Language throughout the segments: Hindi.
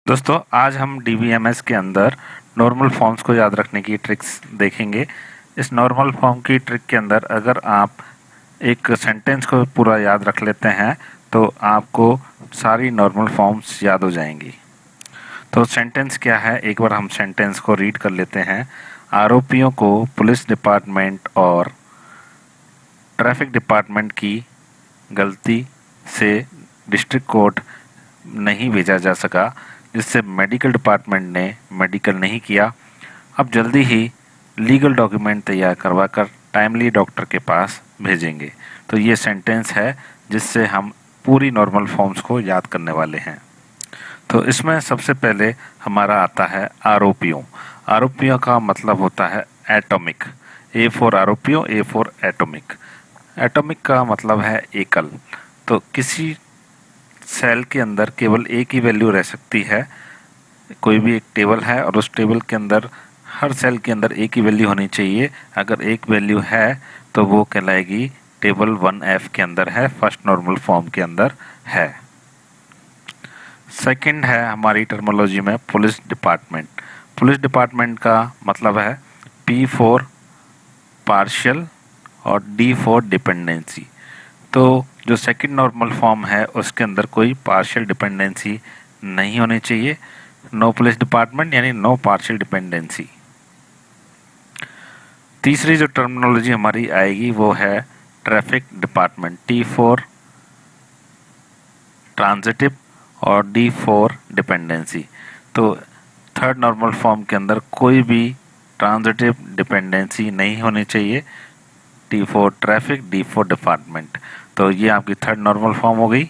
दोस्तों आज हम डीबीएमएस के अंदर नॉर्मल फॉर्म्स को याद रखने की ट्रिक्स देखेंगे। इस नॉर्मल फॉर्म की ट्रिक के अंदर अगर आप एक सेंटेंस को पूरा याद रख लेते हैं तो आपको सारी नॉर्मल फॉर्म्स याद हो जाएंगी। तो सेंटेंस क्या है, एक बार हम सेंटेंस को रीड कर लेते हैं। आरोपियों को पुलिस डिपार्टमेंट और ट्रैफिक डिपार्टमेंट की गलती से डिस्ट्रिक्ट कोर्ट नहीं भेजा जा सका, जिससे मेडिकल डिपार्टमेंट ने मेडिकल नहीं किया। अब जल्दी ही लीगल डॉक्यूमेंट तैयार करवा कर टाइमली डॉक्टर के पास भेजेंगे। तो ये सेंटेंस है जिससे हम पूरी नॉर्मल फॉर्म्स को याद करने वाले हैं। तो इसमें सबसे पहले हमारा आता है आरोपियों। आरोपियों का मतलब होता है एटॉमिक। ए फॉर आरोपियों, ए फॉर एटॉमिक। एटॉमिक का मतलब है एकल। तो किसी सेल के अंदर केवल एक ही वैल्यू रह सकती है। कोई भी एक टेबल है और उस टेबल के अंदर हर सेल के अंदर एक ही वैल्यू होनी चाहिए। अगर एक वैल्यू है तो वो कहलाएगी टेबल 1F के अंदर है, फर्स्ट नॉर्मल फॉर्म के अंदर है। सेकंड है हमारी टर्मोलॉजी में पुलिस डिपार्टमेंट। पुलिस डिपार्टमेंट का मतलब है P फॉर पार्शियल और D फॉर डिपेंडेंसी। तो जो सेकंड नॉर्मल फॉर्म है उसके अंदर कोई पार्शियल डिपेंडेंसी नहीं होनी चाहिए। नो पुलिस डिपार्टमेंट यानी नो पार्शियल डिपेंडेंसी। तीसरी जो टर्मिनोलॉजी हमारी आएगी वो है traffic department. T for transitive और D फॉर डिपेंडेंसी। तो थर्ड नॉर्मल फॉर्म के अंदर कोई भी ट्रांजिटिव डिपेंडेंसी नहीं होनी चाहिए। T for traffic, D for department. तो ये आपकी थर्ड नॉर्मल फॉर्म हो गई।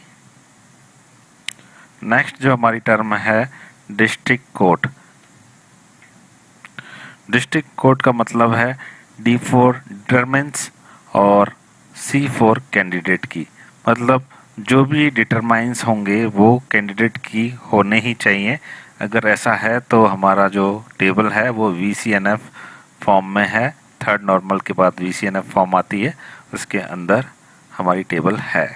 नेक्स्ट जो हमारी टर्म है डिस्ट्रिक्ट कोर्ट। डिस्ट्रिक्ट कोर्ट का मतलब है D फॉर डिटरमिन्स और C फॉर कैंडिडेट की। मतलब जो भी डिटरमाइंस होंगे वो कैंडिडेट की होने ही चाहिए। अगर ऐसा है तो हमारा जो टेबल है वो VCNF फॉर्म में है। थर्ड नॉर्मल के बाद VCNF फॉर्म आती है, उसके अंदर हमारी टेबल है।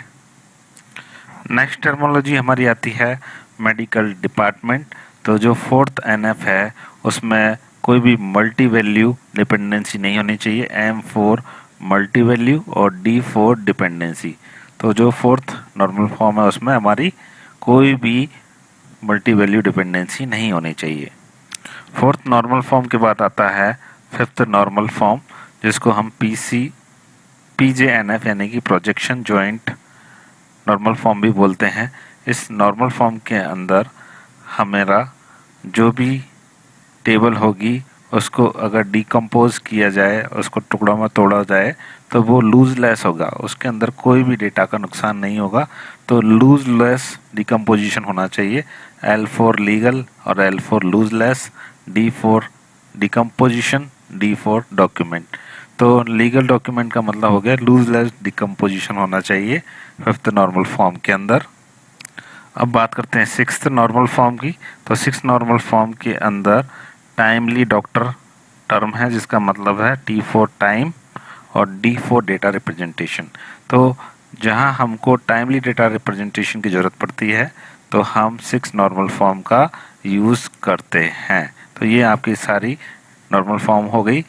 नेक्स्ट टर्मोलॉजी हमारी आती है मेडिकल डिपार्टमेंट। तो जो फोर्थ NF है उसमें कोई भी मल्टी वैल्यू डिपेंडेंसी नहीं होनी चाहिए। M फॉर मल्टी वैल्यू और D फॉर डिपेंडेंसी। तो जो फोर्थ नॉर्मल फॉर्म है उसमें हमारी कोई भी मल्टी वैल्यू डिपेंडेंसी नहीं होनी चाहिए। फोर्थ नॉर्मल फॉर्म के बाद आता है फिफ्थ नॉर्मल फॉर्म, जिसको हम PJNF यानी कि प्रोजेक्शन जॉइंट नॉर्मल फॉर्म भी बोलते हैं। इस नॉर्मल फॉर्म के अंदर हमारा जो भी टेबल होगी उसको अगर डिकम्पोज किया जाए, उसको टुकड़ों में तोड़ा जाए तो वो लूज लेस होगा, उसके अंदर कोई भी डेटा का नुकसान नहीं होगा। तो लूज लेस डिकम्पोजिशन होना चाहिए। L फॉर लीगल और L for loose less, D for decomposition, D for document. तो लीगल डॉक्यूमेंट का मतलब हो गया लूज लेस डिकम्पोजिशन होना चाहिए फिफ्थ नॉर्मल फॉर्म के अंदर। अब बात करते हैं सिक्स्थ नॉर्मल फॉर्म की। तो सिक्स्थ नॉर्मल फॉर्म के अंदर टाइमली डॉक्टर टर्म है, जिसका मतलब है T फॉर टाइम और D फॉर डेटा रिप्रेजेंटेशन। तो जहां हमको टाइमली डेटा रिप्रेजेंटेशन की ज़रूरत पड़ती है तो हम सिक्स नॉर्मल फॉर्म का यूज़ करते हैं। तो ये आपकी सारी नॉर्मल फॉर्म हो गई।